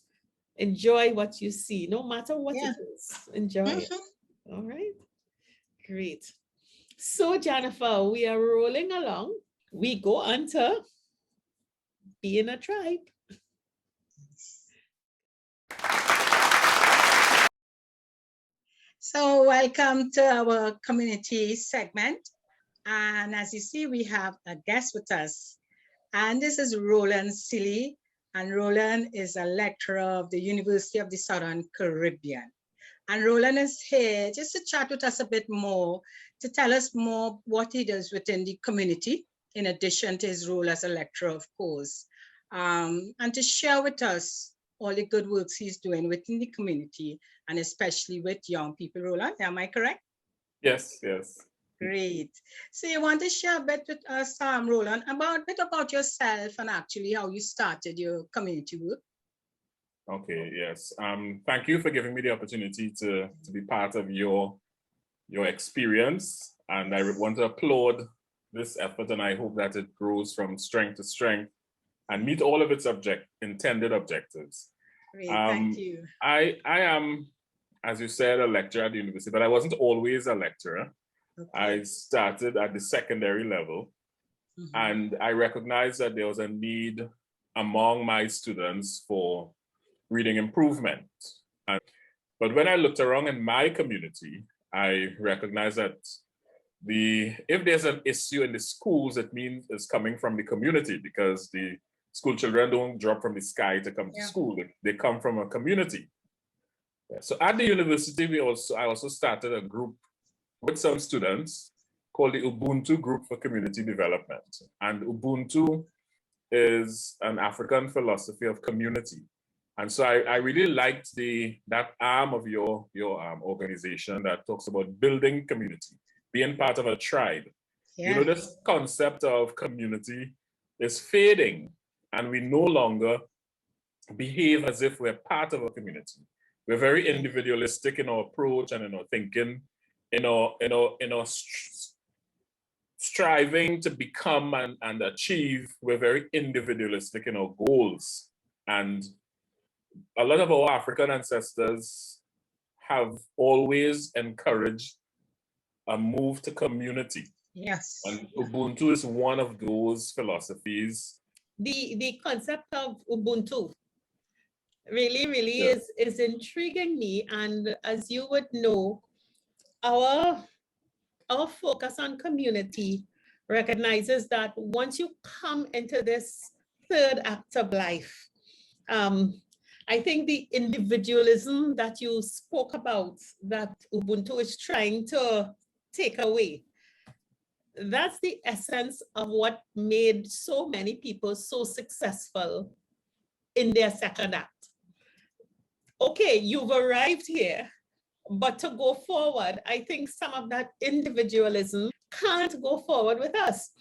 Speaker 4: enjoy what you see, no matter what it is. Enjoy it. All right, great. So Jennifer, we are rolling along. We go on to being a tribe.
Speaker 3: So welcome to our community segment. And as you see, we have a guest with us. And this is Roland Sealy. And Roland is a lecturer of the University of the Southern Caribbean. And Roland is here just to chat with us a bit more, to tell us more what he does within the community, in addition to his role as a lecturer, of course, and to share with us all the good works he's doing within the community, and especially with young people. Roland, am I correct?
Speaker 5: Yes, yes.
Speaker 3: Great. So you want to share a bit with us, Roland, about a bit about yourself and actually how you started your community work?
Speaker 5: Okay, yes. Thank you for giving me the opportunity to be part of your experience. And I want to applaud this effort, and I hope that it grows from strength to strength and meet all of its intended objectives.
Speaker 3: Great, thank you.
Speaker 5: I am, as you said, a lecturer at the university, but I wasn't always a lecturer. Okay. I started at the secondary level, and I recognized that there was a need among my students for reading improvement. But when I looked around in my community, I recognized that if there's an issue in the schools, it means it's coming from the community, because the school children don't drop from the sky to come to school. They come from a community. So at the university, I also started a group with some students called the Ubuntu Group for Community Development. And Ubuntu is an African philosophy of community. And so I really liked that arm of your organization that talks about building community, being part of a tribe. Yeah. You know, this concept of community is fading, and we no longer behave as if we're part of a community. We're very individualistic in our approach and in our thinking, in our striving to become and achieve. We're very individualistic in our goals. And a lot of our African ancestors have always encouraged a move to community.
Speaker 3: Yes.
Speaker 5: And Ubuntu is one of those philosophies.
Speaker 4: The concept of Ubuntu really is intriguing me. And as you would know, our focus on community recognizes that once you come into this third act of life, I think the individualism that you spoke about, that Ubuntu is trying to take away, that's the essence of what made so many people so successful in their second act. Okay, you've arrived here, but to go forward, I think some of that individualism can't go forward with us.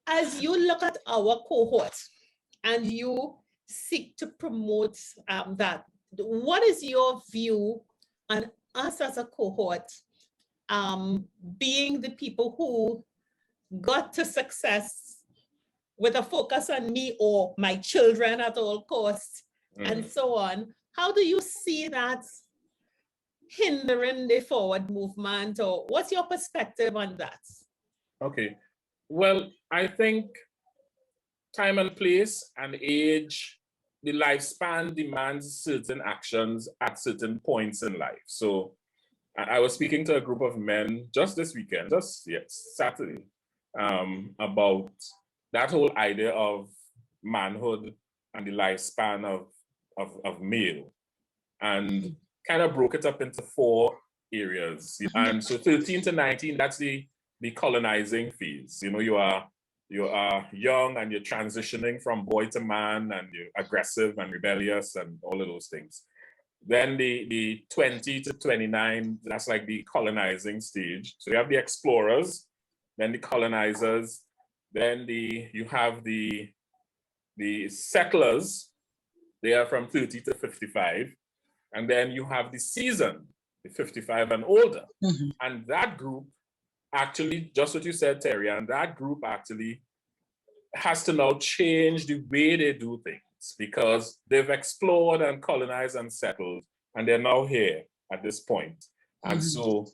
Speaker 4: As you look at our cohort and you seek to promote that, what is your view on us as a cohort being the people who got to success with a focus on me or my children at all costs and so on? How do you see that hindering the forward movement, or what's your perspective on that?
Speaker 5: Okay, well, I think time and place and age, the lifespan demands certain actions at certain points in life. So I was speaking to a group of men just this weekend, Saturday, about that whole idea of manhood and the lifespan of male, and kind of broke it up into 4 areas. And so 13 to 19, that's the colonizing phase. You know, you are young and you're transitioning from boy to man, and you're aggressive and rebellious and all of those things. Then the 20 to 29, that's like the colonizing stage. So you have the explorers, then the colonizers, then you have the settlers. They are from 30 to 55. And then you have the seasoned, the 55 and older. And that group actually, just what you said, Terri-Ann, that group actually has to now change the way they do things, because they've explored and colonized and settled, and they're now here at this point. And so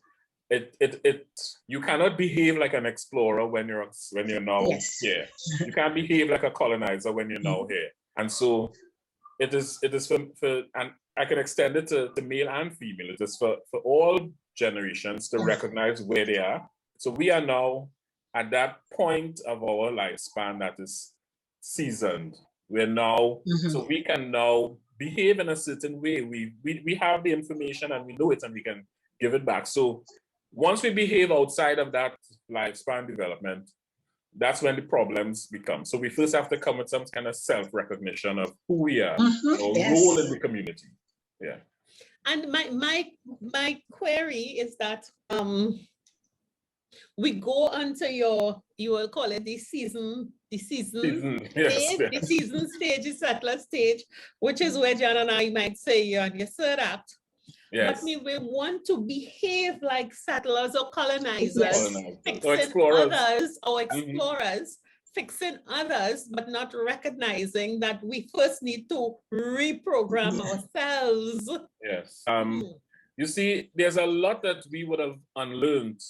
Speaker 5: you cannot behave like an explorer when you're now here. You can't behave like a colonizer when you're now here. And so it is for and I can extend it to male and female. It is for all generations to recognize where they are. So we are now at that point of our lifespan that is seasoned. We're now, so we can now behave in a certain way. We have the information and we know it, and we can give it back. So once we behave outside of that lifespan development, that's when the problems become. So we first have to come with some kind of self-recognition of who we are, our role in the community. Yeah.
Speaker 4: And my query is that we go onto you will call it the season stage, the season stage, the settler stage, which is where John and I might say you're on your third act. But we want to behave like settlers or colonizers, fixing others or explorers, fixing others, but not recognizing that we first need to reprogram ourselves.
Speaker 5: Yes. You see, there's a lot that we would have unlearned,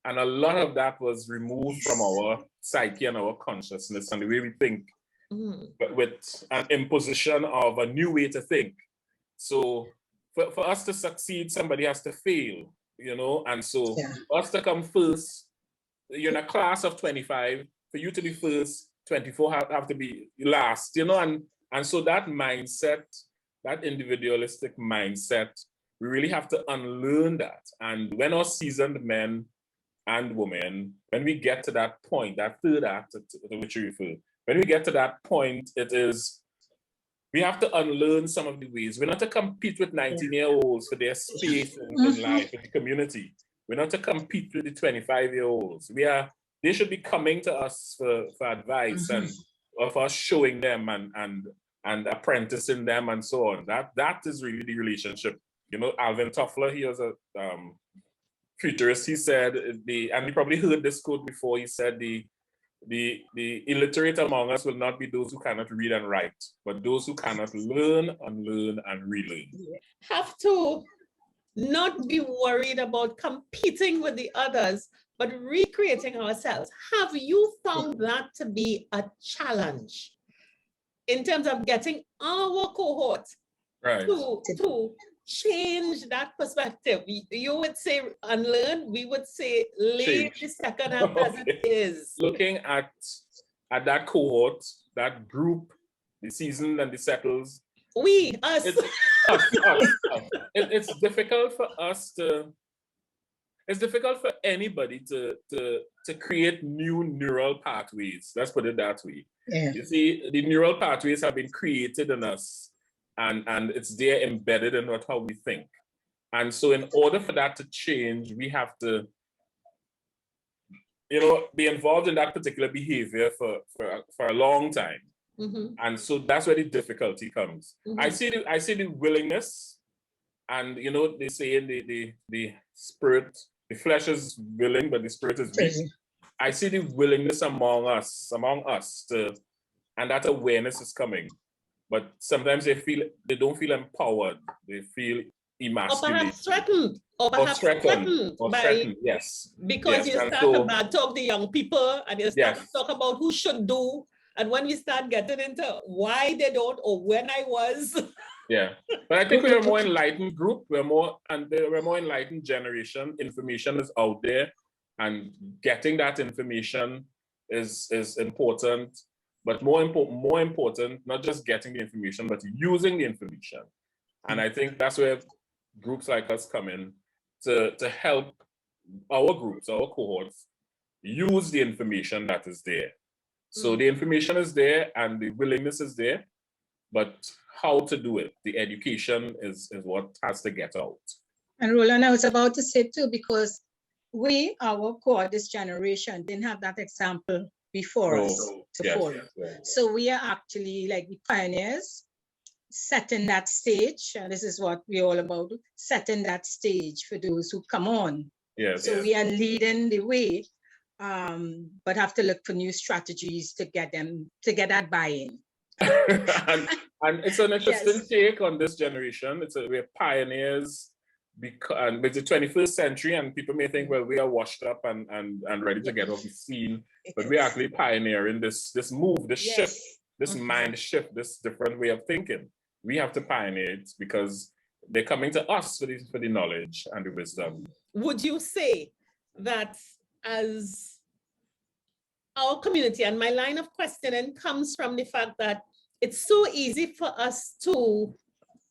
Speaker 5: and a lot of that was removed from our psyche and our consciousness and the way we think, but with an imposition of a new way to think. So for us to succeed, somebody has to fail, you know? And so for us to come first, you're in a class of 25, for you to be first, 24 have to be last, you know? And so that mindset, that individualistic mindset, we really have to unlearn that. And when our seasoned men and women, when we get to that point, that third act to which you refer, when we get to that point, it is, we have to unlearn some of the ways. We're not to compete with 19-year-olds for their space in life, in the community. We're not to compete with the 25-year-olds. They should be coming to us for advice and of us showing them and apprenticing them and so on. That is really the relationship. You know, Alvin Toffler, he was a futurist. He said, and you probably heard this quote before, he said the illiterate among us will not be those who cannot read and write, but those who cannot learn, unlearn, and relearn.
Speaker 4: Have to not be worried about competing with the others, but recreating ourselves. Have you found that to be a challenge in terms of getting our cohort to change that perspective? You would say unlearn, we would say leave the second half as it is.
Speaker 5: Looking at that cohort, that group, the seasoned and the settles.
Speaker 4: Us.
Speaker 5: It's difficult for us to, it's difficult for anybody to create new neural pathways. Let's put it that way.
Speaker 3: Yeah.
Speaker 5: You see, the neural pathways have been created in us, and it's there embedded in how we think. And so in order for that to change, we have to, be involved in that particular behavior for a long time.
Speaker 4: Mm-hmm.
Speaker 5: And so that's where the difficulty comes.
Speaker 4: Mm-hmm.
Speaker 5: I see the willingness, and they say in the spirit, the flesh is willing, but the spirit is weak. I see the willingness among us and that awareness is coming. But sometimes they don't feel empowered. They feel emasculated.
Speaker 4: Or perhaps threatened. Or threatened.
Speaker 5: Yes.
Speaker 4: Because you start to talk to young people and you start to talk about who should do. And when we start getting into why they don't or when I was.
Speaker 5: Yeah. But I think we're a more enlightened group. We're more enlightened generation. Information is out there, and getting that information is important. But more important, not just getting the information, but using the information. And I think that's where groups like us come in to help our groups, our cohorts, use the information that is there. So the information is there and the willingness is there, but how to do it, the education is what has to get out.
Speaker 3: And Roland, I was about to say too, because our cohort, this generation, didn't have that example before us to follow. So we are actually like the pioneers, setting that stage. And this is what we're all about, setting that stage for those who come on. So we are leading the way, but have to look for new strategies to get that buy-in.
Speaker 5: and it's an interesting take on this generation. We're pioneers and with the 21st century, and people may think, well, we are washed up and ready to get off the scene, but we're actually pioneering this move, this shift, this mind shift, this different way of thinking. We have to pioneer it because they're coming to us for the knowledge and the wisdom.
Speaker 4: Would you say that as our community, and my line of questioning comes from the fact that it's so easy for us to,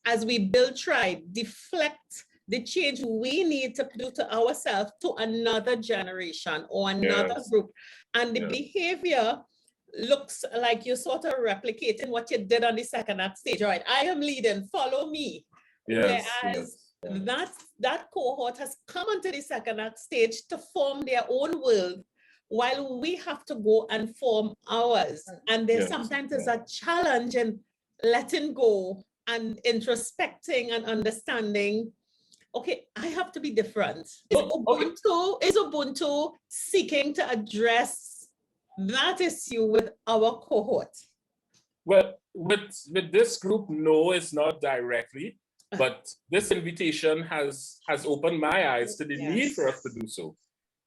Speaker 4: as we build tribe, deflect the change we need to do to ourselves to another generation or another group. And the behavior looks like you're sort of replicating what you did on the second act stage. All right, I am leading, follow me. Whereas that cohort has come onto the second act stage to form their own world, while we have to go and form ours. And there sometimes is a challenge in letting go and introspecting and understanding, okay, I have to be different. Is Ubuntu seeking to address that issue with our cohort?
Speaker 5: Well, with this group, no, it's not directly, but this invitation has opened my eyes to the need for us to do so.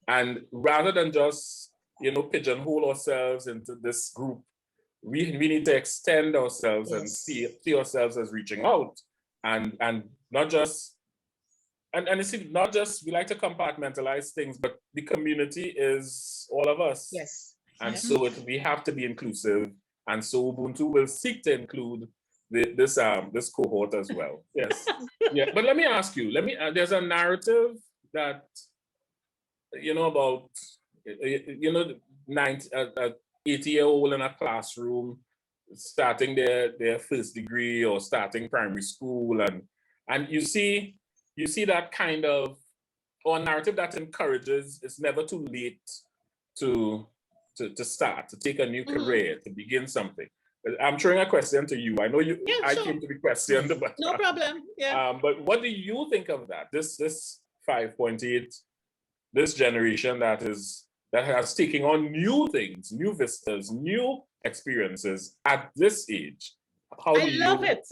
Speaker 5: And rather than just, pigeonhole ourselves into this group, we need to extend ourselves and see ourselves as reaching out, and not just, and it's not just, we like to compartmentalize things, but the community is all of us.
Speaker 3: Yes.
Speaker 5: And so we have to be inclusive. And so Ubuntu will seek to include this cohort as well. Yes. But let me ask you, there's a narrative that, about, 80-year-old in a classroom starting their first degree or starting primary school, and you see that kind of, or a narrative that encourages it's never too late to start, to take a new career, to begin something. I'm throwing a question to you. I know you. I came to be questioned, but
Speaker 4: no problem.
Speaker 5: But what do you think of that? This 5.8, this generation that has taken on new things, new vistas, new experiences at this age.
Speaker 4: I love it.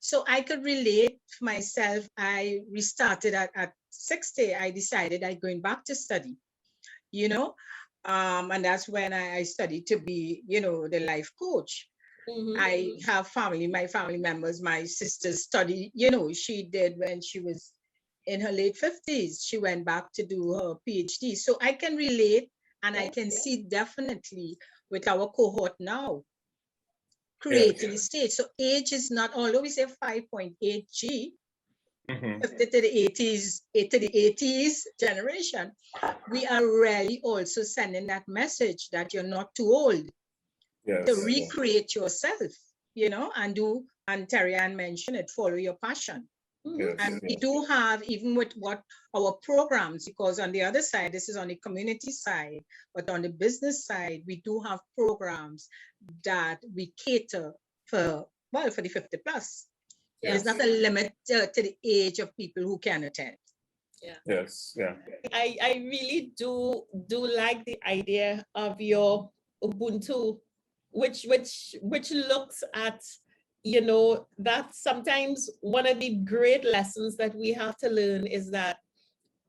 Speaker 3: So I could relate myself. I restarted at 60. I decided I'm going back to study. you know. And that's when I studied to be, you know, the life coach. I have my family members, my sister studied, you know, she did when she was in her late 50s. She went back to do her PhD. So I can relate, and I can see definitely with our cohort now, creating a stage. So age is not, although we say 5.8 G, 50 to the 80s generation, we are really also sending that message that you're not too old to recreate yourself, you know, and Terri-Ann mentioned it, follow your passion. And we do have, even with what our programs, because on the other side, this is on the community side, but on the business side, we do have programs that we cater for, well, for the 50 plus. There's not a limit to the age of people who can attend.
Speaker 4: I really do like the idea of your Ubuntu, which looks at, you know, that sometimes one of the great lessons that we have to learn is that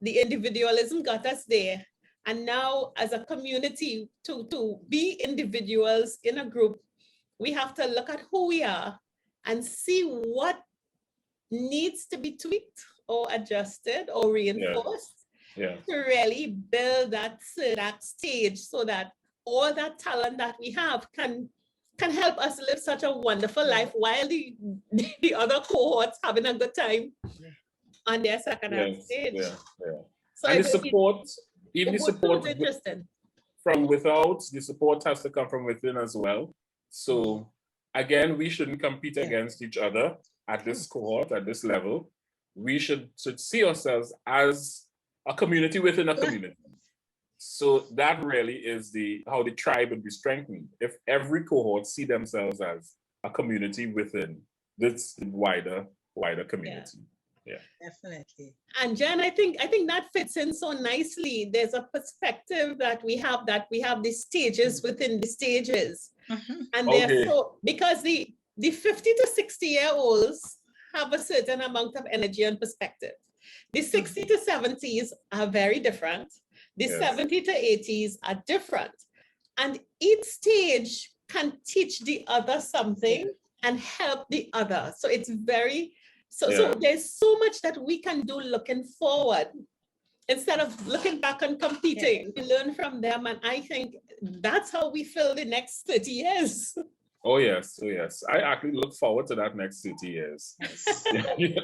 Speaker 4: the individualism got us there. And now as a community, to be individuals in a group, we have to look at who we are and see what needs to be tweaked or adjusted or reinforced to really build that stage, so that all that talent that we have can help us live such a wonderful life while the other cohorts having a good time on their second half stage. So
Speaker 5: and the support, even the support
Speaker 4: interesting.
Speaker 5: From without, the support has to come from within as well. So again, we shouldn't compete against each other at this cohort, at this level. We should see ourselves as a community within a community. So that really is how the tribe would be strengthened. If every cohort see themselves as a community within this wider community. Yeah,
Speaker 3: definitely.
Speaker 4: And Jen, I think that fits in so nicely. There's a perspective that we have the stages within the stages. And they're so, because the 50 to 60-year-olds have a certain amount of energy and perspective. The 60 to 70s are very different. The 70 to 80s are different. And each stage can teach the other something and help the other. So it's very, so there's so much that we can do looking forward instead of looking back and competing. We learn from them. And I think that's how we fill the next 30 years.
Speaker 5: Oh yes. I actually look forward to that next 30 years.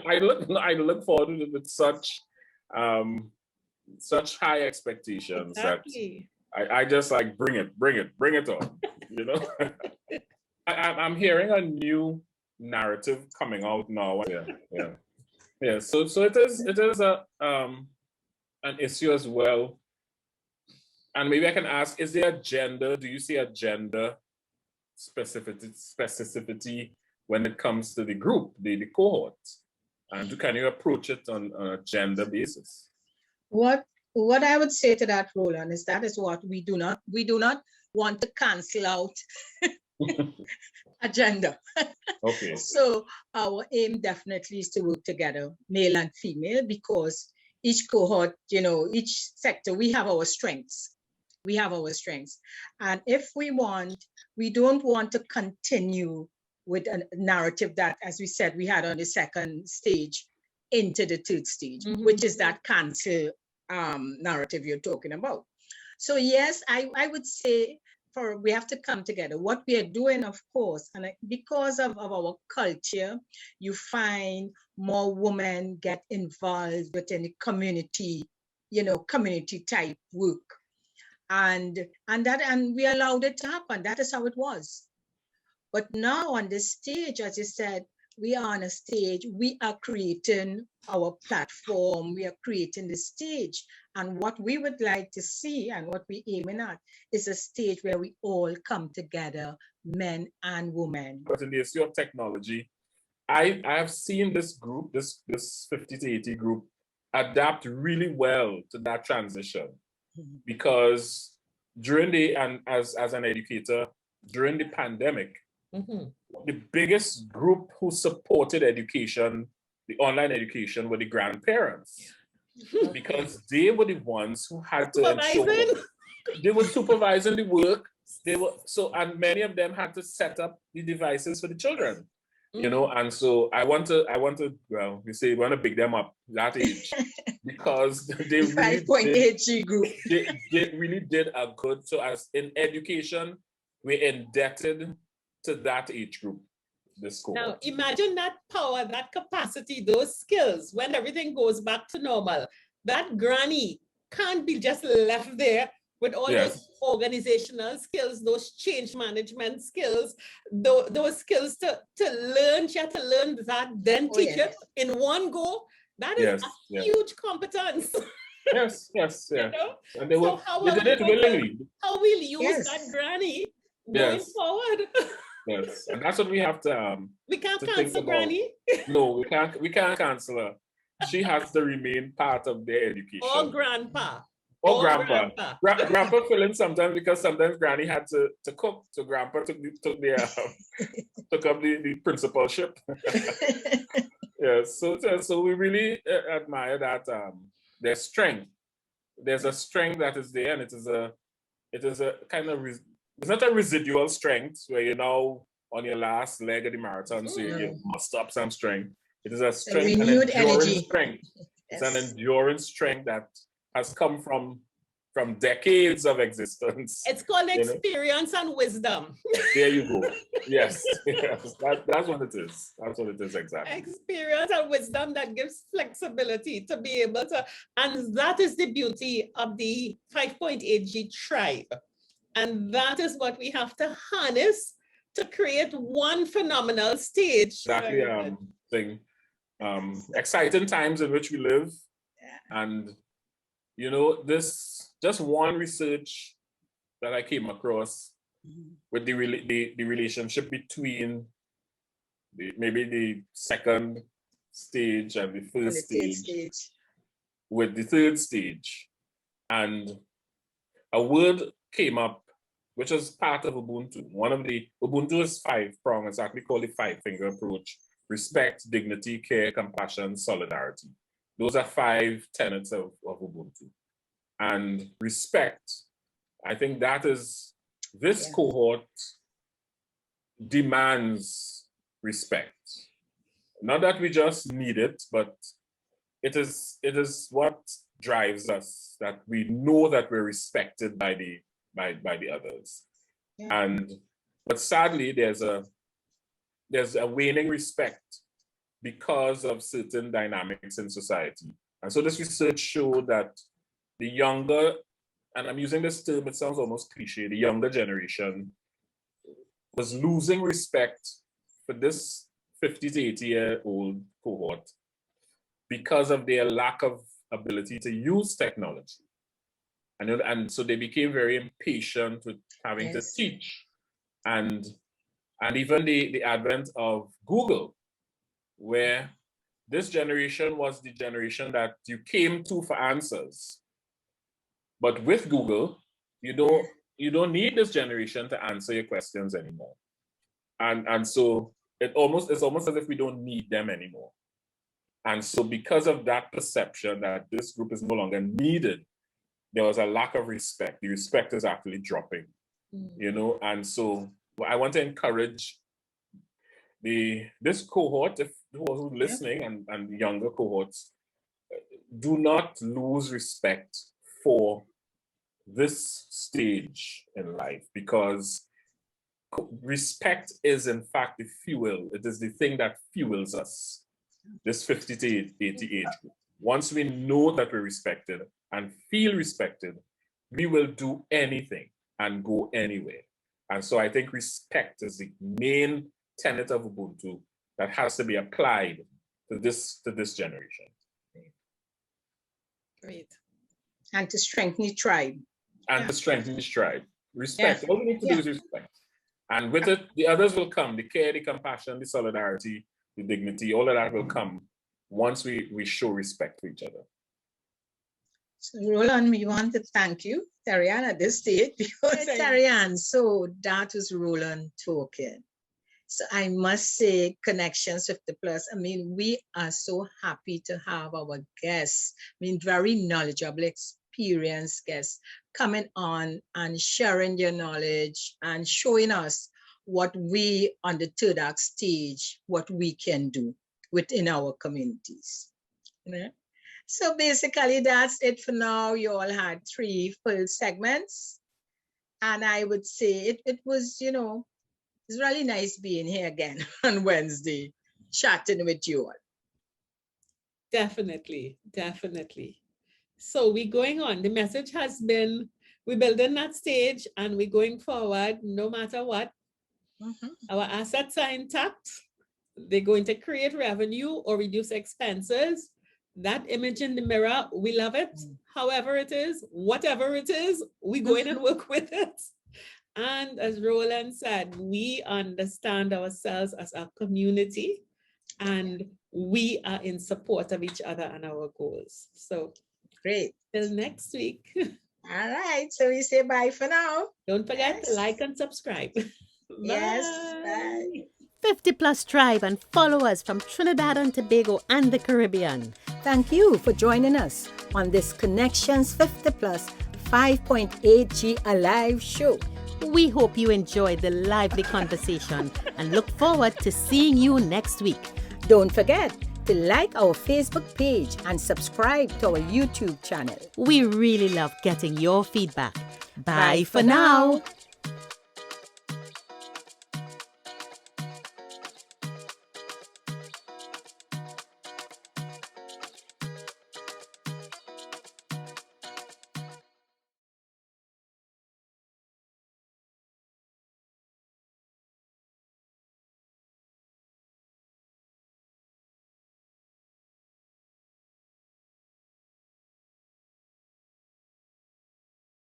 Speaker 5: I look forward to it with such high expectations that I just like bring it on. You know, I'm hearing a new narrative coming out now. Yeah. So it is an issue as well. And maybe I can ask: is there a gender? Do you see a gender specificity when it comes to the group, the cohort? And can you approach it on a gender basis?
Speaker 3: What I would say to that, Roland, is that is what we do not want to cancel out a gender.
Speaker 5: Okay.
Speaker 3: So our aim definitely is to work together, male and female, because each cohort, you know, each sector, we have our strengths. And if we don't want to continue with a narrative that, as we said, we had on the second stage into the third stage, which is that cancel narrative you're talking about. So yes, I would say we have to come together. What we are doing, of course, and because of our culture, you find more women get involved within the community, you know, community type work. And we allowed it to happen. That is how it was. But now on this stage, as you said, we are on a stage, we are creating our platform, we are creating the stage. And what we would like to see and what we're aiming at is a stage where we all come together, men and women.
Speaker 5: But in the issue of technology, I have seen this group, this 50 to 80 group, adapt really well to that transition. Because as an educator, during the pandemic, the biggest group who supported education, the online education, were the grandparents. because they were the ones who had to ensure
Speaker 4: Supervising.
Speaker 5: they were supervising the work. They were and many of them had to set up the devices for the children, you know. And so I want to, well, we say we want to pick them up that age because they really
Speaker 3: 5.8G group.
Speaker 5: they really did a good. So as in education, we're indebted to that age group. This cohort.
Speaker 4: Now imagine that power, that capacity, those skills when everything goes back to normal. That granny can't be just left there with all those organizational skills, those change management skills, those skills to learn. She had to learn that, then teach it in one go. That is a huge competence.
Speaker 5: Yes.
Speaker 4: You know?
Speaker 5: And they did it willingly.
Speaker 4: How we'll use that granny going forward.
Speaker 5: Yes, and that's what we have to.
Speaker 4: We can't cancel granny.
Speaker 5: No, we can't. We can't cancel her. She has to remain part of their education.
Speaker 4: Or grandpa.
Speaker 5: Or grandpa. Grandpa fill in sometimes because sometimes granny had to cook, so grandpa took up the principalship. Yes, so we really admire that their strength. There's a strength that is there, and it is a kind of it's not a residual strength where you're now on your last leg of the marathon, so you must up some strength. It is a strength,
Speaker 3: renewed energy.
Speaker 5: Strength. It's an endurance strength that has come from decades of existence.
Speaker 4: It's called experience and wisdom.
Speaker 5: There you go. Yes. That's what it is. That's what it is exactly.
Speaker 4: Experience and wisdom that gives flexibility to be able to, and that is the beauty of the 5.8G tribe. And that is what we have to harness to create one phenomenal stage.
Speaker 5: Exactly. Exciting times in which we live. And, you know, this just one research that I came across with the relationship between maybe the second stage and the first stage with the third stage. And a word came up, which is part of Ubuntu. One of the, Ubuntu is 5-pronged. It's actually called the 5-finger approach: respect, dignity, care, compassion, solidarity. Those are 5 tenets of Ubuntu. And respect, I think that is, this cohort demands respect. Not that we just need it, but it is what drives us, that we know that we're respected by the others. But sadly, there's a waning respect because of certain dynamics in society. And so this research showed that the younger, and I'm using this term, it sounds almost cliche, the younger generation was losing respect for this 50 to 80-year-old cohort because of their lack of ability to use technology. And so they became very impatient with having to teach. And even the advent of Google, where this generation was the generation that you came to for answers. But with Google, you don't need this generation to answer your questions anymore. And so it's almost as if we don't need them anymore. And so because of that perception that this group is no longer needed, there was a lack of respect. The respect is actually dropping, you know? And so I want to encourage this cohort, if who's listening, and the younger cohorts, do not lose respect for this stage in life, because respect is in fact the fuel. It is the thing that fuels us, this 50 to 80 age group. Once we know that we're respected and feel respected, we will do anything and go anywhere. And so I think respect is the main tenet of Ubuntu that has to be applied to this generation.
Speaker 4: Great.
Speaker 3: And to strengthen the tribe.
Speaker 5: And to strengthen the tribe. Respect. All we need to do is respect. And with it, the others will come. The care, the compassion, the solidarity, the dignity, all of that will come once we show respect for each other.
Speaker 3: So Roland, we want to thank you, Terri-Ann, at this stage, because Terri-Ann, so that was Roland talking. So I must say, Connections 50 Plus, I mean, we are so happy to have our guests, I mean, very knowledgeable, experienced guests coming on and sharing their knowledge and showing us what we on the third act stage, what we can do within our communities. So basically, that's it for now. You all had 3 full segments. And I would say it was, it's really nice being here again on Wednesday, chatting with you all.
Speaker 4: Definitely, definitely. So we're going on. The message has been, we're building that stage and we're going forward no matter what. Our assets are intact. They're going to create revenue or reduce expenses. That image in the mirror, we love it. However it is, whatever it is, we go in and work with it. And as Roland said, we understand ourselves as a community and we are in support of each other and our goals. So
Speaker 3: great.
Speaker 4: Till next week.
Speaker 3: All right. So we say bye for now.
Speaker 4: Don't forget to like and subscribe.
Speaker 3: Yes. Bye.
Speaker 1: 50 Plus Tribe and follow us from Trinidad and Tobago and the Caribbean.
Speaker 2: Thank you for joining us on this Connections 50 Plus 5.8G Alive show.
Speaker 1: We hope you enjoyed the lively conversation and look forward to seeing you next week.
Speaker 2: Don't forget to like our Facebook page and subscribe to our YouTube channel.
Speaker 1: We really love getting your feedback. Bye for now.